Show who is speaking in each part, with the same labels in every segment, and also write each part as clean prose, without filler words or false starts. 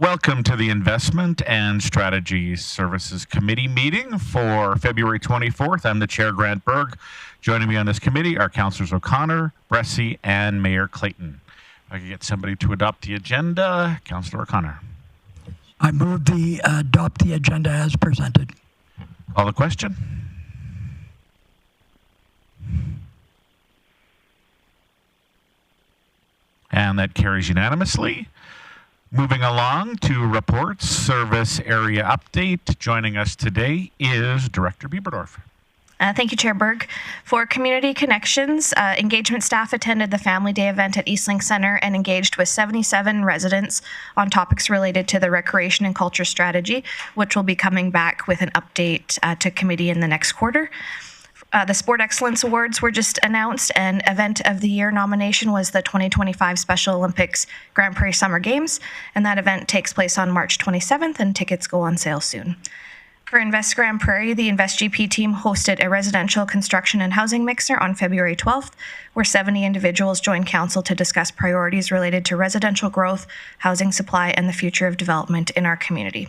Speaker 1: Welcome to the Investment and Strategy Services Committee meeting for February 24th. I'm the Chair, Grant Berg. Joining me on this committee are Councillors O'Connor, Bressie, and Mayor Clayton. If I could get somebody to adopt the agenda. Councillor O'Connor.
Speaker 2: I move the adopt the agenda as presented.
Speaker 1: Call the question. And that carries unanimously. Moving along to reports, service area update. Joining us today is Director Bieberdorf.
Speaker 3: Thank you, Chair Berg. For Community Connections, engagement staff attended the Family Day event at Eastlink Centre and engaged with 77 residents on topics related to the recreation and culture strategy, which will be coming back with an update to committee in the next quarter. The Sport Excellence Awards were just announced, and Event of the Year nomination was the 2025 Special Olympics Grande Prairie Summer Games, and that event takes place on March 27th, and tickets go on sale soon. For Invest Grande Prairie, the Invest GP team hosted a residential construction and housing mixer on February 12th, where 70 individuals joined council to discuss priorities related to residential growth, housing supply, and the future of development in our community.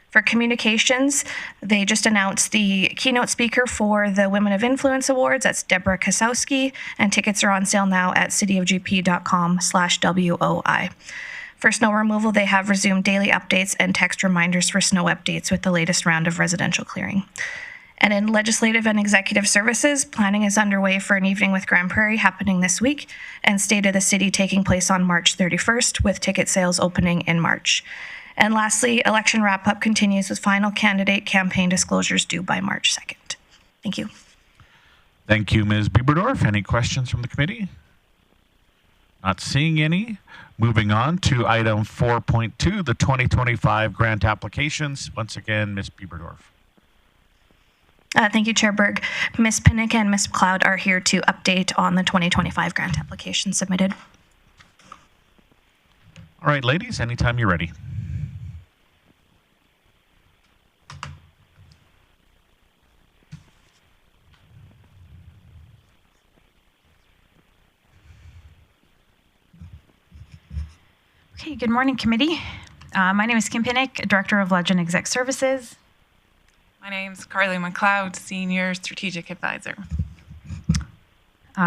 Speaker 3: For communications, they just announced the keynote speaker for the Women of Influence Awards. That's Deborah Kasowski, and tickets are on sale now at cityofgp.com/WOI. For snow removal, they have resumed daily updates and text reminders for snow updates with the latest round of residential clearing. And in legislative and executive services, planning is underway for an evening with Grande Prairie happening this week, and State of the City taking place on March 31st, with ticket sales opening in March. And lastly, election wrap-up continues with final candidate campaign disclosures due by March 2nd. Thank you.
Speaker 1: Thank you, Ms. Bieberdorf. Any questions from the committee? Not seeing any. Moving on to item 4.2, the 2025 grant applications. Once again, Ms. Bieberdorf.
Speaker 3: Thank you, Chair Berg. Ms. Pinnick and Ms. McLeod are here to update on the 2025 grant applications submitted.
Speaker 1: All right, ladies, anytime you're ready.
Speaker 4: Okay, good morning, committee. My name is Kim Pinnick, Director of Legend Exec Services.
Speaker 5: My name is Carly McLeod, Senior Strategic Advisor.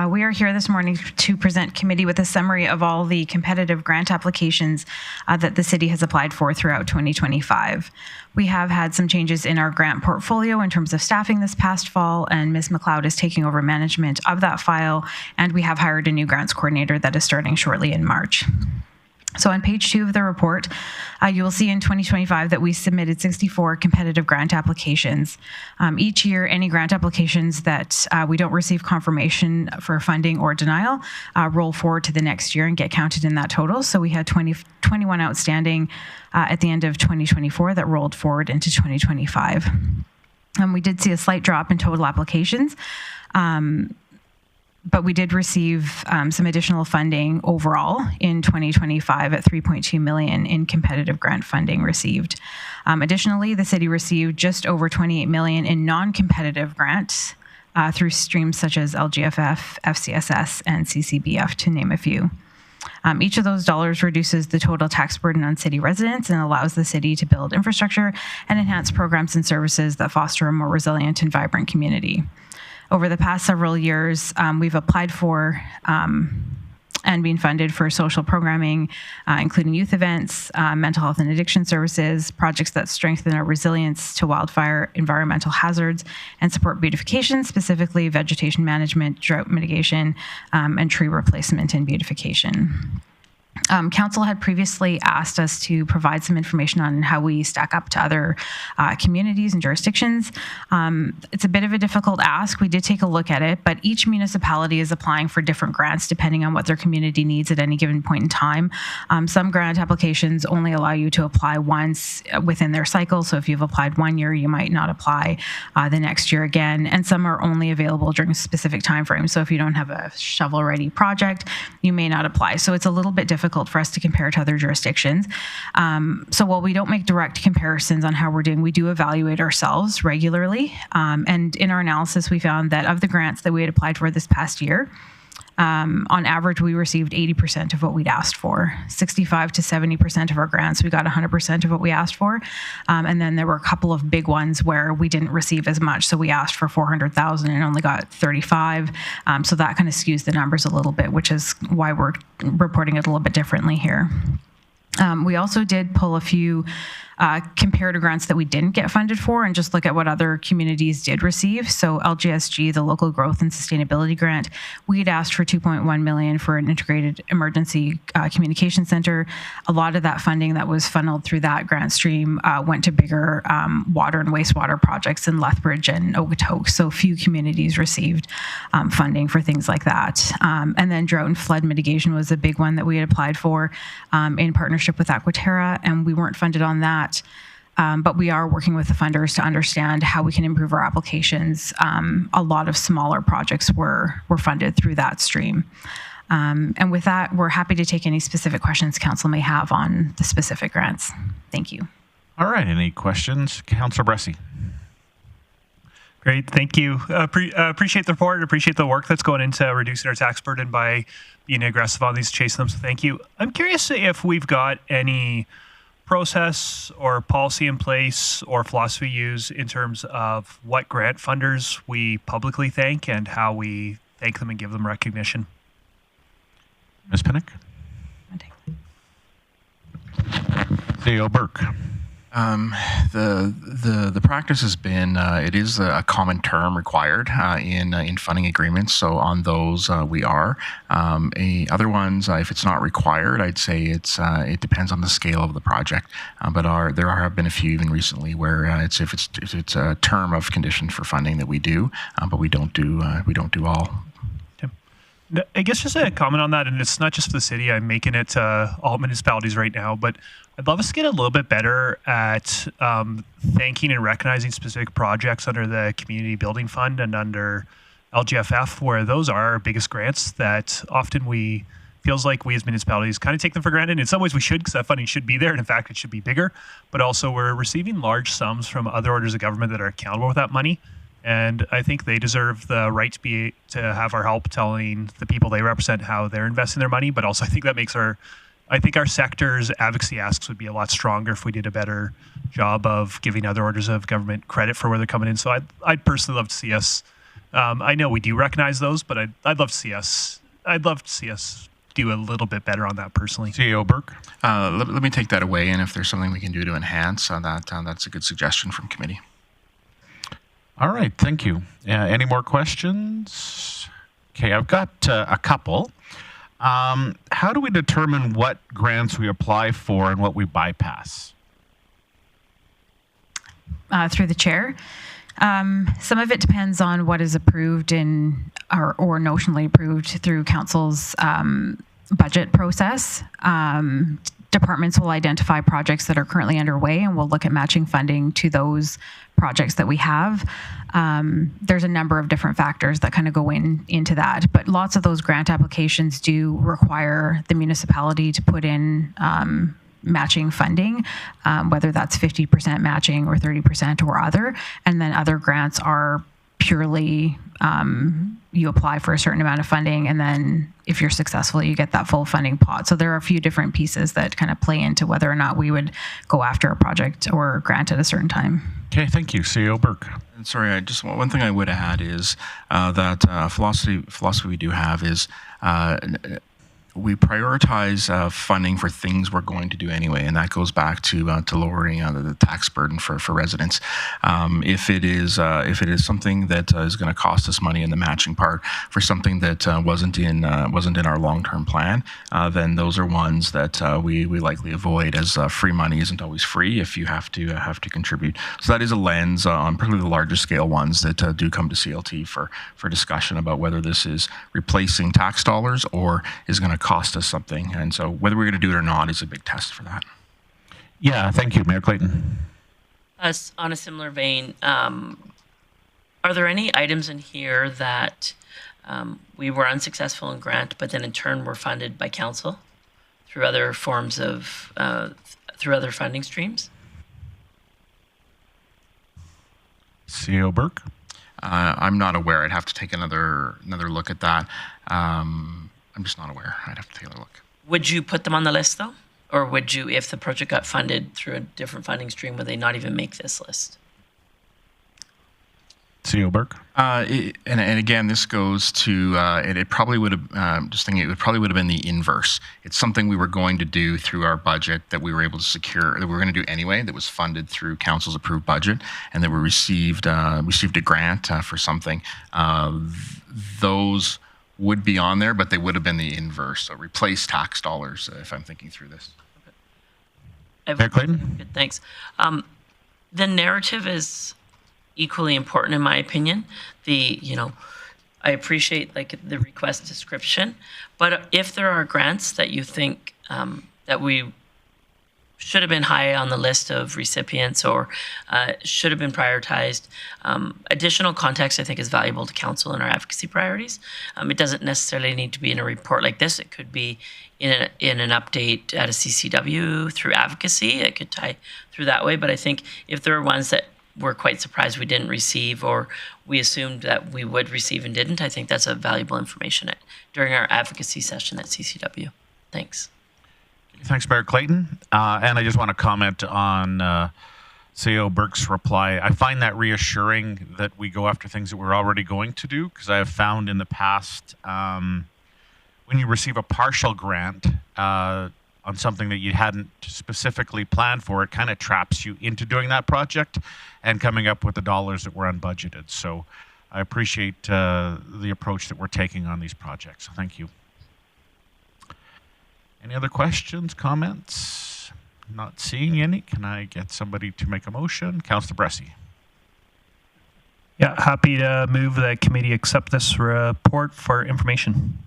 Speaker 4: We are here this morning to present committee with a summary of all the competitive grant applications that the city has applied for throughout 2025. We have had some changes in our grant portfolio in terms of staffing this past fall, and Ms. McLeod is taking over management of that file, and we have hired a new grants coordinator that is starting shortly in March. So on page 2 of the report, you will see in 2025 that we submitted 64 competitive grant applications. Each year, any grant applications that we don't receive confirmation for funding or denial roll forward to the next year and get counted in that total. So we had 21 outstanding at the end of 2024 that rolled forward into 2025. We did see a slight drop in total applications. But we did receive some additional funding overall in 2025 at $3.2 million in competitive grant funding received. Additionally, the city received just over $28 million in non-competitive grants through streams such as LGFF, FCSS, and CCBF, to name a few. Each of those dollars reduces the total tax burden on city residents and allows the city to build infrastructure and enhance programs and services that foster a more resilient and vibrant community. Over the past several years, we've applied for and been funded for social programming, including youth events, mental health and addiction services, projects that strengthen our resilience to wildfire, environmental hazards, and support beautification, specifically vegetation management, drought mitigation, and tree replacement and beautification. Council had previously asked us to provide some information on how we stack up to other communities and jurisdictions. It's a bit of a difficult ask. We did take a look at it, but each municipality is applying for different grants depending on what their community needs at any given point in time. Some grant applications only allow you to apply once within their cycle. So if you've applied 1 year, you might not apply the next year again. And some are only available during specific timeframes. So if you don't have a shovel-ready project, you may not apply. So it's a little bit difficult for us to compare to other jurisdictions. So while we don't make direct comparisons on how we're doing, we do evaluate ourselves regularly. And in our analysis, we found that of the grants that we had applied for this past year, On average, we received 80% of what we'd asked for. 65 to 70% of our grants, we got 100% of what we asked for. And then there were a couple of big ones where we didn't receive as much. So we asked for 400,000 and only got 35. So that kind of skews the numbers a little bit, which is why we're reporting it a little bit differently here. We also did pull a few comparative grants that we didn't get funded for and just look at what other communities did receive. So LGSG, the Local Growth and Sustainability Grant, we'd asked for $2.1 million for an integrated emergency communication center. A lot of that funding that was funneled through that grant stream went to bigger water and wastewater projects in Lethbridge and Okotoks. So few communities received funding for things like that. And then drought and flood mitigation was a big one that we had applied for in partnership with Aquaterra, and we weren't funded on that. But we are working with the funders to understand how we can improve our applications. A lot of smaller projects were funded through that stream. And with that, we're happy to take any specific questions council may have on the specific grants. Thank you.
Speaker 1: All right. Any questions? Councillor Bressie.
Speaker 6: Great. Thank you. Appreciate the report. Appreciate the work that's going into reducing our tax burden by being aggressive on these, chasing them. So thank you. I'm curious if we've got any process or policy in place or philosophy used in terms of what grant funders we publicly thank and how we thank them and give them recognition.
Speaker 1: Ms. Pinnock? CEO Burke.
Speaker 7: The practice has been it is a common term required in funding agreements. So on those we are. Other ones, if it's not required, I'd say it depends on the scale of the project. But there have been a few even recently where if it's a term of condition for funding that we do, but we don't do all.
Speaker 6: I guess just a comment on that, and it's not just for the city. I'm making it all municipalities right now, but I'd love us to get a little bit better at thanking and recognizing specific projects under the Community Building Fund and under LGFF, where those are our biggest grants that often feels like we as municipalities kind of take them for granted. In some ways we should, because that funding should be there, and in fact it should be bigger, but also we're receiving large sums from other orders of government that are accountable with that money. And I think they deserve the right to have our help telling the people they represent how they're investing their money. But also I think that makes our sector's advocacy asks would be a lot stronger if we did a better job of giving other orders of government credit for where they're coming in. So I'd personally love to see us, I know we do recognize those, but I'd love to see us do a little bit better on that personally.
Speaker 1: CEO Burke.
Speaker 7: Let me take that away, and if there's something we can do to enhance that's a good suggestion from committee.
Speaker 1: All right, thank you. Any more questions? Okay, I've got a couple. How do we determine what grants we apply for and what we bypass?
Speaker 4: Through the chair. Some of it depends on what is approved or notionally approved through council's budget process. Departments will identify projects that are currently underway, and we'll look at matching funding to those projects that we have. There's a number of different factors that kind of go into that, but lots of those grant applications do require the municipality to put in matching funding, whether that's 50% matching or 30% or other, and then other grants are purely you apply for a certain amount of funding, and then if you're successful, you get that full funding pot. So there are a few different pieces that kind of play into whether or not we would go after a project or grant at a certain time.
Speaker 1: Okay, thank you. CEO Burke.
Speaker 7: And sorry, one thing I would add is that philosophy we do have is we prioritize funding for things we're going to do anyway, and that goes back to lowering the tax burden for residents. If it is something that is going to cost us money in the matching part for something that wasn't in our long-term plan, then those are ones that we likely avoid, as free money isn't always free if you have to contribute. So that is a lens on particularly the larger scale ones that do come to CLT for discussion about whether this is replacing tax dollars or is going to cost us something. And so whether we're going to do it or not is a big test for that.
Speaker 1: Yeah, thank you, Mayor Clayton.
Speaker 8: On a similar vein, are there any items in here that we were unsuccessful in grant, but then in turn were funded by council through other forms of, through other funding streams?
Speaker 1: CEO Burke?
Speaker 7: I'm not aware. I'd have to take another look at that. I'm just not aware. I'd have to take another look.
Speaker 8: Would you put them on the list though? Or would you, if the project got funded through a different funding stream, would they not even make this list?
Speaker 1: CEO Burke?
Speaker 7: And again, this goes to, it probably would have, just thinking, it probably would have been the inverse. It's something we were going to do through our budget that we were able to secure, that we were going to do anyway, that was funded through council's approved budget, and that we received a grant for something. Those would be on there, but they would have been the inverse. So replace tax dollars, if I'm thinking through this.
Speaker 1: Mayor Clayton?
Speaker 8: Good, thanks. The narrative is equally important in my opinion. I appreciate like the request description, but if there are grants that you think that we should have been high on the list of recipients or should have been prioritized, additional context I think is valuable to council in our advocacy priorities. It doesn't necessarily need to be in a report like this. It could be in an update at a CCW through advocacy. It could tie through that way, but I think if there are ones that we're quite surprised we didn't receive or we assumed that we would receive and didn't, I think that's a valuable information during our advocacy session at CCW. Thanks.
Speaker 1: Thanks, Mayor Clayton. And I just want to comment on CEO Burke's reply. I find that reassuring that we go after things that we're already going to do, because I have found in the past when you receive a partial grant on something that you hadn't specifically planned for, it kind of traps you into doing that project and coming up with the dollars that were unbudgeted. So I appreciate the approach that we're taking on these projects. So thank you. Any other questions, comments? Not seeing any. Can I get somebody to make a motion? Councillor Bressie.
Speaker 6: Yeah, happy to move the committee accept this report for information.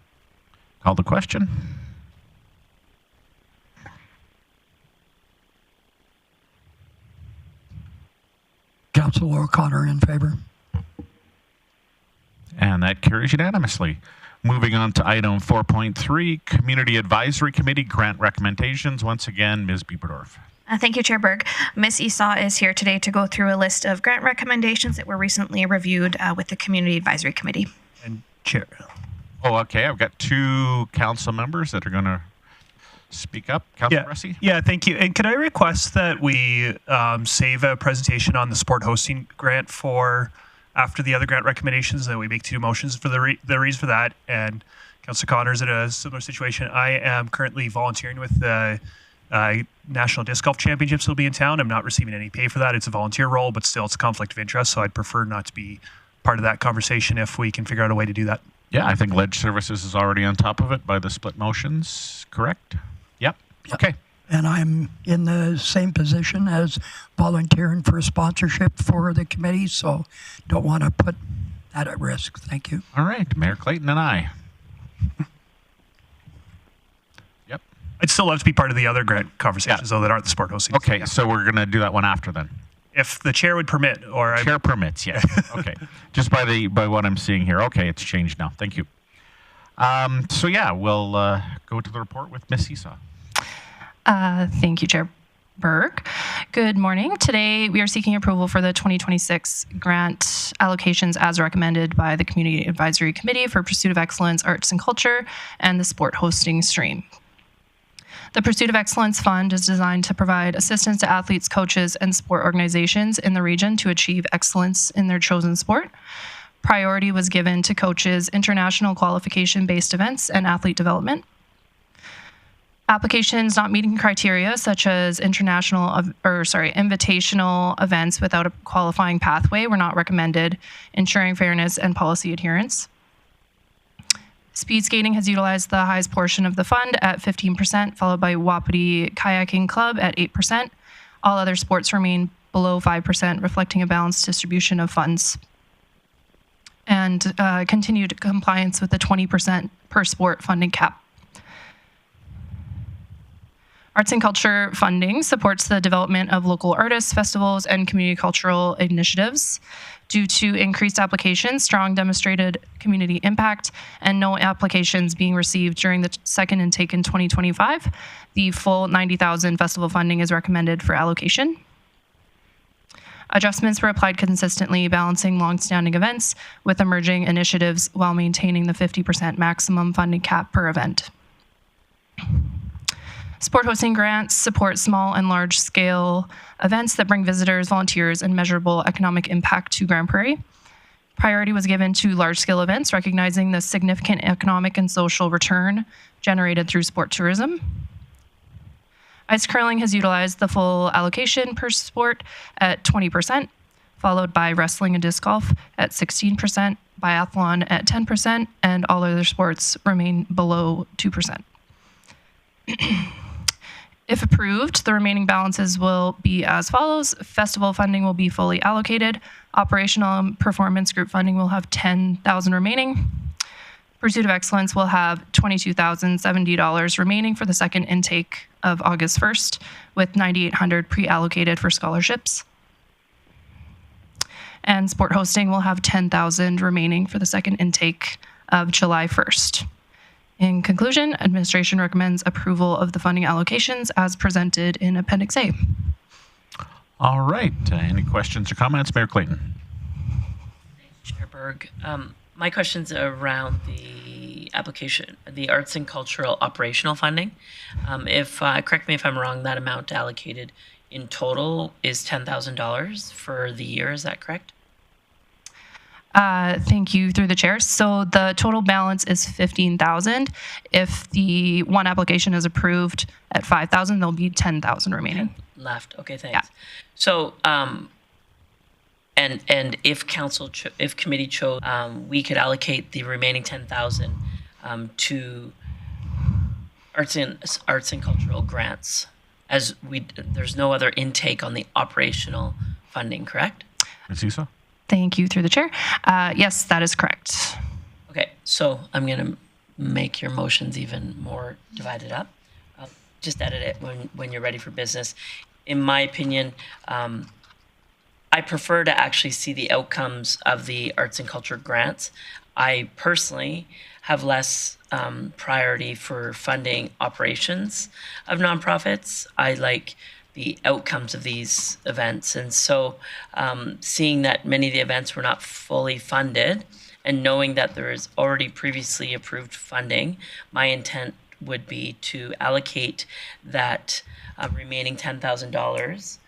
Speaker 1: Call the question.
Speaker 2: Councillor O'Connor in favor.
Speaker 1: And that carries unanimously. Moving on to item 4.3, Community Advisory Committee Grant Recommendations. Once again, Ms. Bieberdorf.
Speaker 3: Thank you, Chair Berg. Ms. Esau is here today to go through a list of grant recommendations that were recently reviewed with the Community Advisory Committee.
Speaker 6: And Chair.
Speaker 1: Oh, okay. I've got two council members that are going to speak up. Councillor Bressie?
Speaker 6: Yeah, thank you. And could I request that we save a presentation on the sport hosting grant for after the other grant recommendations, that we make two motions for the reason for that. And Councillor Connor's in a similar situation. I am currently volunteering with the National Disc Golf Championships will be in town. I'm not receiving any pay for that. It's a volunteer role, but still it's a conflict of interest. So I'd prefer not to be part of that conversation if we can figure out a way to do that.
Speaker 1: Yeah, I think Ledge Services is already on top of it by the split motions, correct? Yep. Okay.
Speaker 2: And I'm in the same position as volunteering for sponsorship for the committee, so don't want to put that at risk. Thank you.
Speaker 1: All right, Mayor Clayton and I. Yep.
Speaker 6: I'd still love to be part of the other grant conversations, though, that aren't the sport hosting.
Speaker 1: Okay, so we're going to do that one after then.
Speaker 6: If the chair would permit, or
Speaker 1: chair permits, yes. Okay, just by what I'm seeing here. Okay, it's changed now. Thank you. So yeah, we'll go to the report with Ms. Esau.
Speaker 9: Thank you, Chair Berg. Good morning. Today, we are seeking approval for the 2026 grant allocations as recommended by the Community Advisory Committee for Pursuit of Excellence, Arts and Culture, and the Sport Hosting Stream. The Pursuit of Excellence Fund is designed to provide assistance to athletes, coaches, and sport organizations in the region to achieve excellence in their chosen sport. Priority was given to coaches' international qualification-based events and athlete development. Applications not meeting criteria, such as invitational events without a qualifying pathway, were not recommended, ensuring fairness and policy adherence. Speed skating has utilized the highest portion of the fund at 15%, followed by Wapiti Kayaking Club at 8%. All other sports remain below 5%, reflecting a balanced distribution of funds. And continued compliance with the 20% per sport funding cap. Arts and culture funding supports the development of local artists, festivals, and community cultural initiatives. Due to increased applications, strong demonstrated community impact, and no applications being received during the second intake in 2025, the full $90,000 festival funding is recommended for allocation. Adjustments were applied consistently, balancing long-standing events with emerging initiatives while maintaining the 50% maximum funding cap per event. Sport hosting grants support small and large-scale events that bring visitors, volunteers, and measurable economic impact to Grande Prairie. Priority was given to large-scale events, recognizing the significant economic and social return generated through sport tourism. Ice curling has utilized the full allocation per sport at 20%, followed by wrestling and disc golf at 16%, biathlon at 10%, and all other sports remain below 2%. If approved, the remaining balances will be as follows. Festival funding will be fully allocated. Operational and performance group funding will have $10,000 remaining. Pursuit of Excellence will have $22,070 remaining for the second intake of August 1st, with $9,800 pre-allocated for scholarships. And Sport Hosting will have $10,000 remaining for the second intake of July 1st. In conclusion, administration recommends approval of the funding allocations as presented in Appendix A.
Speaker 1: All right. Any questions or comments? Mayor Clayton.
Speaker 8: Chair Berg. My question's around the application, the arts and cultural operational funding. Correct me if I'm wrong, that amount allocated in total is $10,000 for the year. Is that correct?
Speaker 9: Thank you, through the chair. So the total balance is $15,000. If the one application is approved at $5,000, there'll be $10,000 remaining.
Speaker 8: Left. Okay, thanks.
Speaker 9: Yeah.
Speaker 8: So, and if if committee chose, we could allocate the remaining $10,000 to arts and cultural grants. There's no other intake on the operational funding, correct?
Speaker 1: Ms. Issa?
Speaker 9: Thank you, through the chair. Yes, that is correct.
Speaker 8: Okay, so I'm going to make your motions even more divided up. Just edit it when you're ready for business. In my opinion, I prefer to actually see the outcomes of the arts and culture grants. I personally have less priority for funding operations of nonprofits. I like the outcomes of these events. And so seeing that many of the events were not fully funded and knowing that there is already previously approved funding, my intent would be to allocate that remaining $10,000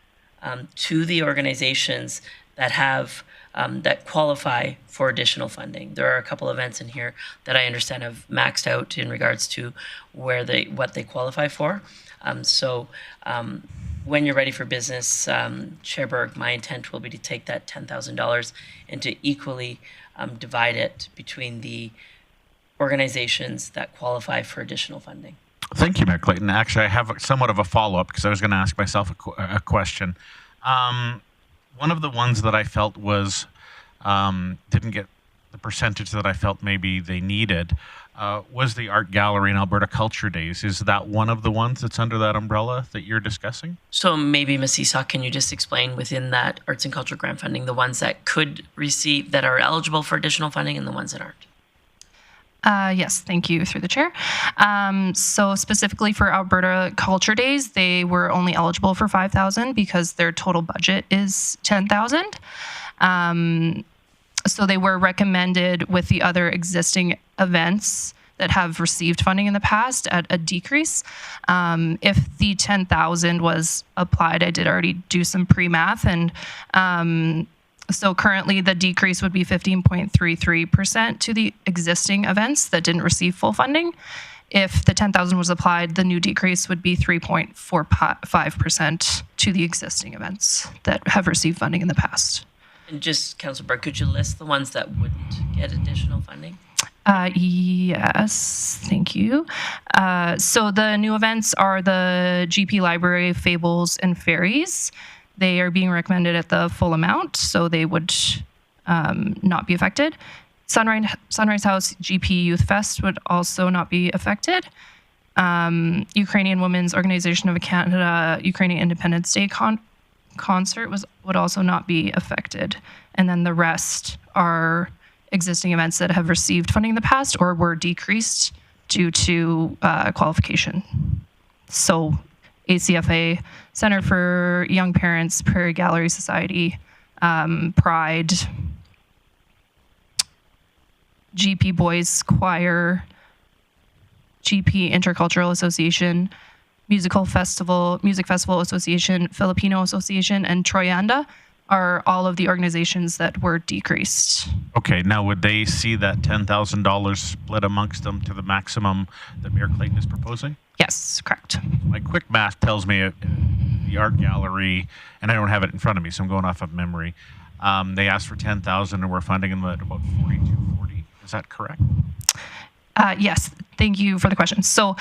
Speaker 8: to the organizations that have that qualify for additional funding. There are a couple events in here that I understand have maxed out in regards to what they qualify for. When you're ready for business, Chair Berg, my intent will be to take that $10,000 and to equally divide it between the organizations that qualify for additional funding.
Speaker 1: Thank you, Mayor Clayton. Actually, I have somewhat of a follow-up because I was going to ask myself a question. One of the ones that I felt was didn't get the percentage that I felt maybe they needed was the Art Gallery and Alberta Culture Days. Is that one of the ones that's under that umbrella that you're discussing?
Speaker 8: So maybe, Ms. Esau, can you just explain within that arts and culture grant funding the ones that could receive, that are eligible for additional funding, and the ones that aren't?
Speaker 9: Yes, thank you, through the chair. So specifically for Alberta Culture Days, they were only eligible for $5,000 because their total budget is $10,000. So they were recommended with the other existing events that have received funding in the past at a decrease. If the $10,000 was applied, I did already do some pre-math, and so currently the decrease would be 15.33% to the existing events that didn't receive full funding. If the $10,000 was applied, the new decrease would be 3.45% to the existing events that have received funding in the past.
Speaker 8: And just, Councillor Burke, could you list the ones that wouldn't get additional funding?
Speaker 9: Yes, thank you. So the new events are the GP Library, Fables, and Fairies. They are being recommended at the full amount, so they would not be affected. Sunrise House GP Youth Fest would also not be affected. Ukrainian Women's Organization of Canada Ukrainian Independence Day concert would also not be affected. And then the rest are existing events that have received funding in the past or were decreased due to qualification. So ACFA, Center for Young Parents, Prairie Gallery Society, Pride, GP Boys Choir, GP Intercultural Association, Music Festival Association, Filipino Association, and Troyanda are all of the organizations that were decreased.
Speaker 1: Okay, now would they see that $10,000 split amongst them to the maximum that Mayor Clayton is proposing?
Speaker 9: Yes, correct.
Speaker 1: My quick math tells me the art gallery, and I don't have it in front of me, so I'm going off of memory. They asked for 10,000, and we're funding them at about 4,240. Is that correct?
Speaker 9: Yes, thank you for the question. So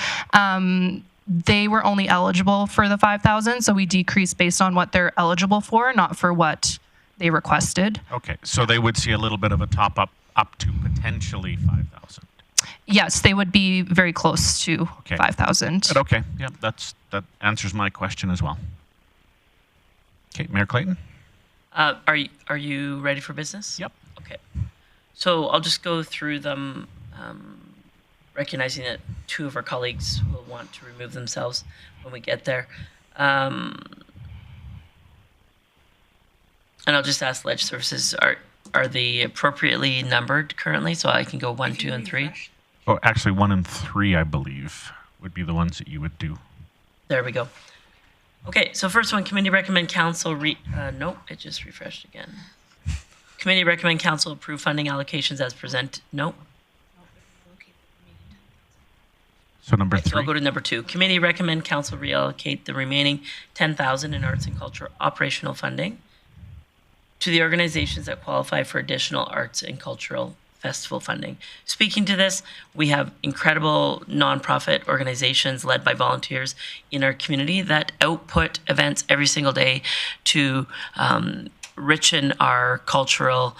Speaker 9: they were only eligible for the 5,000, so we decreased based on what they're eligible for, not for what they requested.
Speaker 1: Okay, so they would see a little bit of a top up to potentially 5,000.
Speaker 9: Yes, they would be very close to 5,000.
Speaker 1: But okay, yeah, that answers my question as well. Okay, Mayor Clayton?
Speaker 8: Are you ready for business?
Speaker 1: Yep.
Speaker 8: Okay. So I'll just go through them, recognizing that two of our colleagues will want to remove themselves when we get there. And I'll just ask Ledge Services, are they appropriately numbered currently? So I can go 1, 2, and 3?
Speaker 1: Oh, actually 1 and 3, I believe, would be the ones that you would do.
Speaker 8: There we go. Okay, so first one, committee recommend council nope, it just refreshed again. Committee recommend council approve funding allocations as presented. Nope.
Speaker 1: So number 3.
Speaker 8: So I'll go to number 2. Committee recommend council reallocate the remaining 10,000 in arts and culture operational funding to the organizations that qualify for additional arts and cultural festival funding. Speaking to this, we have incredible nonprofit organizations led by volunteers in our community that output events every single day to richen our cultural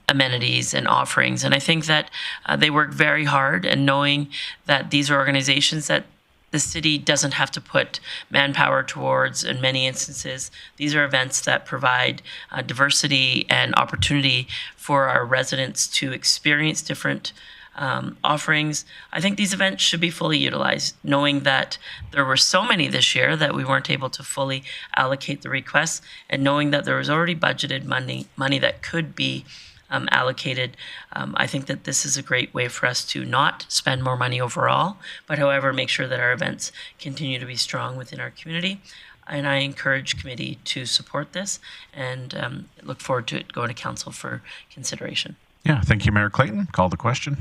Speaker 8: amenities and offerings. And I think that they work very hard, and knowing that these are organizations that the city doesn't have to put manpower towards, in many instances, these are events that provide diversity and opportunity for our residents to experience different offerings. I think these events should be fully utilized, knowing that there were so many this year that we weren't able to fully allocate the requests, and knowing that there was already budgeted money that could be allocated. I think that this is a great way for us to not spend more money overall, but however, make sure that our events continue to be strong within our community. And I encourage committee to support this, and look forward to it going to council for consideration.
Speaker 1: Yeah, thank you, Mayor Clayton. Call the question.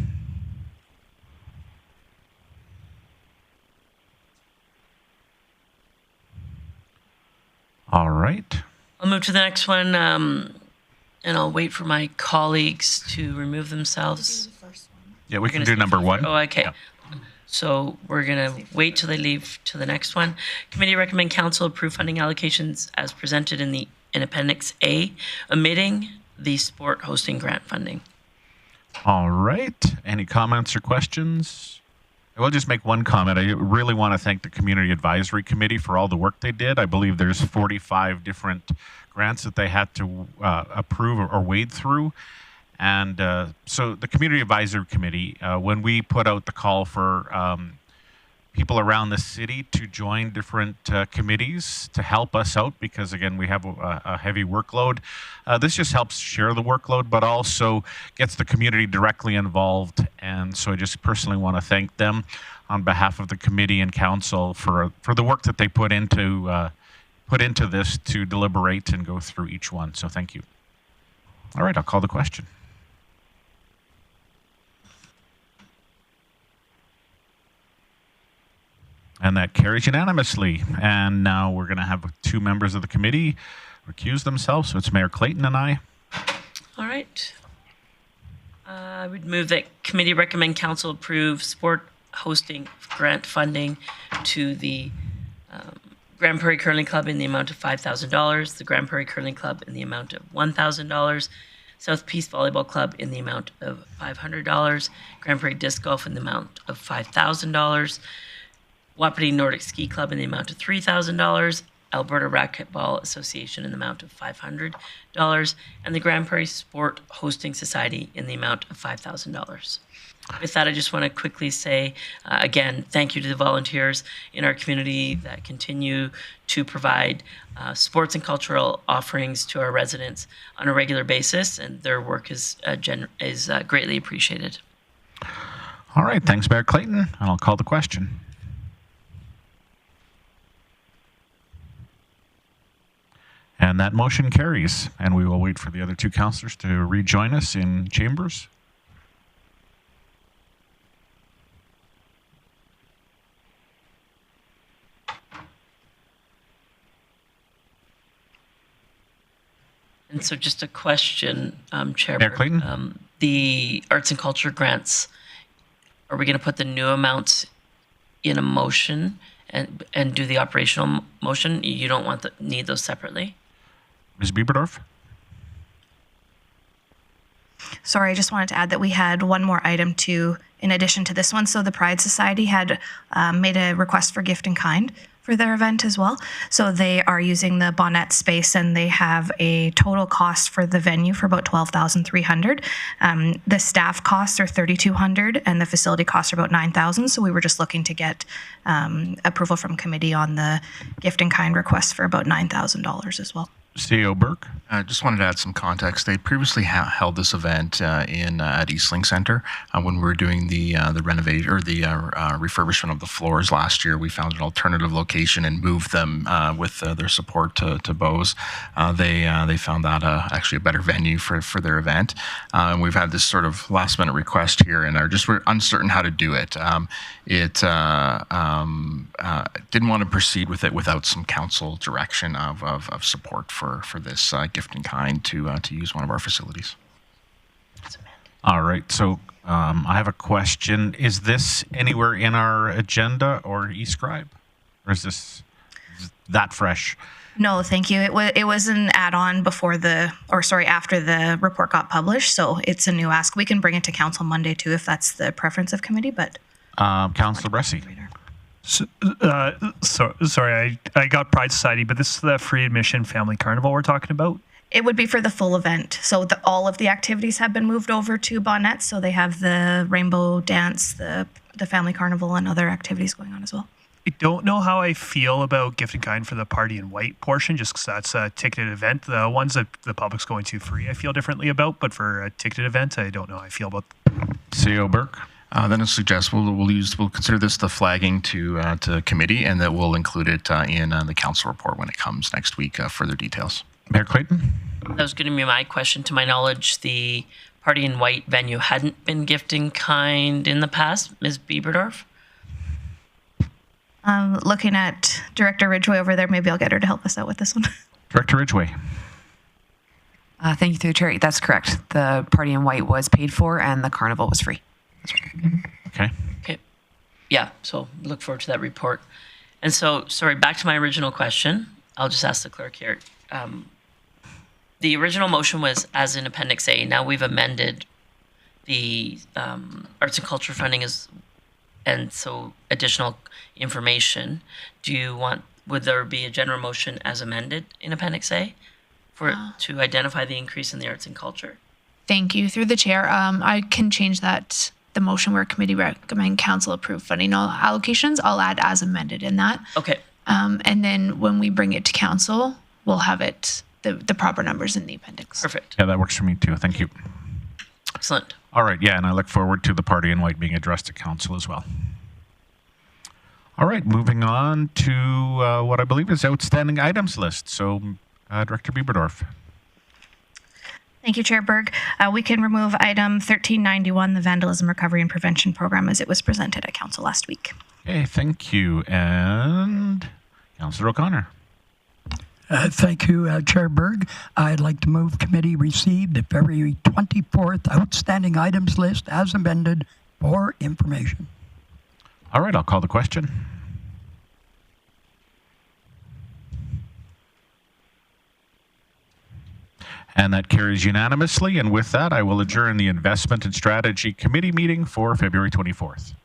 Speaker 1: All right.
Speaker 8: I'll move to the next one, and I'll wait for my colleagues to remove themselves.
Speaker 1: Yeah, we can do number 1.
Speaker 8: Oh, okay.
Speaker 1: Yeah.
Speaker 8: So we're going to wait till they leave to the next one. Committee recommend council approve funding allocations as presented in Appendix A, omitting the sport hosting grant funding.
Speaker 1: All right. Any comments or questions? I will just make one comment. I really want to thank the Community Advisory Committee for all the work they did. I believe there's 45 different grants that they had to approve or wade through. And so the Community Advisory Committee, when we put out the call for people around the city to join different committees to help us out, because again, we have a heavy workload. This just helps share the workload, but also gets the community directly involved. And so I just personally want to thank them on behalf of the committee and council for the work that they put into this to deliberate and go through each one. So thank you. All right, I'll call the question. And that carries unanimously. And now we're going to have 2 members of the committee recuse themselves. So it's Mayor Clayton and I.
Speaker 8: All right. I would move that committee recommend council approve sport hosting grant funding to the Grande Prairie Curling Club in the amount of $5,000, the Grande Prairie Curling Club in the amount of $1,000, South Peace Volleyball Club in the amount of $500, Grande Prairie Disc Golf in the amount of $5,000, Wapiti Nordic Ski Club in the amount of $3,000, Alberta Racquetball Association in the amount of $500, and the Grande Prairie Sport Hosting Society in the amount of $5,000. With that, I just want to quickly say, again, thank you to the volunteers in our community that continue to provide sports and cultural offerings to our residents on a regular basis, and their work is greatly appreciated.
Speaker 1: All right, thanks, Mayor Clayton, and I'll call the question. And that motion carries, and we will wait for the other two councillors to rejoin us in chambers.
Speaker 8: And so just a question, Chair.
Speaker 1: Mayor Clayton?
Speaker 8: The arts and culture grants, are we going to put the new amounts in a motion and do the operational motion? You don't need those separately?
Speaker 1: Ms. Bieberdorf?
Speaker 3: Sorry, I just wanted to add that we had one more item in addition to this one. So the Pride Society had made a request for gift in kind for their event as well. So they are using the Bonnet space, and they have a total cost for the venue for about $12,300. The staff costs are $3,200, and the facility costs are about $9,000. So we were just looking to get approval from committee on the gift in kind request for about $9,000 as well.
Speaker 1: CEO Burke?
Speaker 7: I just wanted to add some context. They previously held this event at Eastlink Centre when we were doing the renovation or the refurbishment of the floors last year. We found an alternative location and moved them with their support to Bose. They found that actually a better venue for their event. And we've had this sort of last minute request here, and we're uncertain how to do it. Didn't want to proceed with it without some council direction of support for this gift in kind to use one of our facilities.
Speaker 1: All right, so I have a question. Is this anywhere in our agenda or eScribe? Or is this that fresh?
Speaker 3: No, thank you. It was an add-on after the report got published, so it's a new ask. We can bring it to council Monday too if that's the preference of committee, but...
Speaker 1: Councillor Bressie.
Speaker 6: Sorry, I got Pride Society, but this is the free admission family carnival we're talking about?
Speaker 3: It would be for the full event. So all of the activities have been moved over to Bonnet. So they have the rainbow dance, the family carnival, and other activities going on as well.
Speaker 6: I don't know how I feel about gift in kind for the party in white portion, just because that's a ticketed event. The ones that the public's going to free, I feel differently about, but for a ticketed event, I don't know how I feel about.
Speaker 1: CEO Burke?
Speaker 7: Then I suggest we'll consider this the flagging to committee, and that we'll include it in the council report when it comes next week. Further details.
Speaker 1: Mayor Clayton?
Speaker 8: That was going to be my question. To my knowledge, the party in white venue hadn't been gift in kind in the past. Ms. Bieberdorf?
Speaker 3: Looking at Director Ridgway over there, maybe I'll get her to help us out with this one.
Speaker 1: Director Ridgway?
Speaker 10: Thank you through the chair. That's correct. The party in white was paid for, and the carnival was free.
Speaker 1: Okay.
Speaker 8: Yeah, so look forward to that report. And so, sorry, back to my original question. I'll just ask the clerk here. The original motion was as in Appendix A. Now we've amended the arts and culture funding and so additional information. Would there be a general motion as amended in Appendix A to identify the increase in the arts and culture?
Speaker 9: Thank you. Through the chair, I can change that. The motion where committee recommend council approve funding allocations, I'll add as amended in that.
Speaker 8: Okay.
Speaker 9: And then when we bring it to council, we'll have the proper numbers in the appendix.
Speaker 8: Perfect.
Speaker 1: Yeah, that works for me too. Thank you.
Speaker 8: Excellent.
Speaker 1: All right, yeah, and I look forward to the party in white being addressed to council as well. All right, moving on to what I believe is outstanding items list. So, Director Bieberdorf.
Speaker 3: Thank you, Chair Berg. We can remove item 1391, the Vandalism Recovery and Prevention Program, as it was presented at council last week.
Speaker 1: Okay, thank you. And Councillor O'Connor.
Speaker 2: Thank you, Chair Berg. I'd like to move committee receive the February 24th outstanding items list as amended for information.
Speaker 1: All right, I'll call the question. And that carries unanimously. And with that, I will adjourn the Investment and Strategy Committee meeting for February 24th.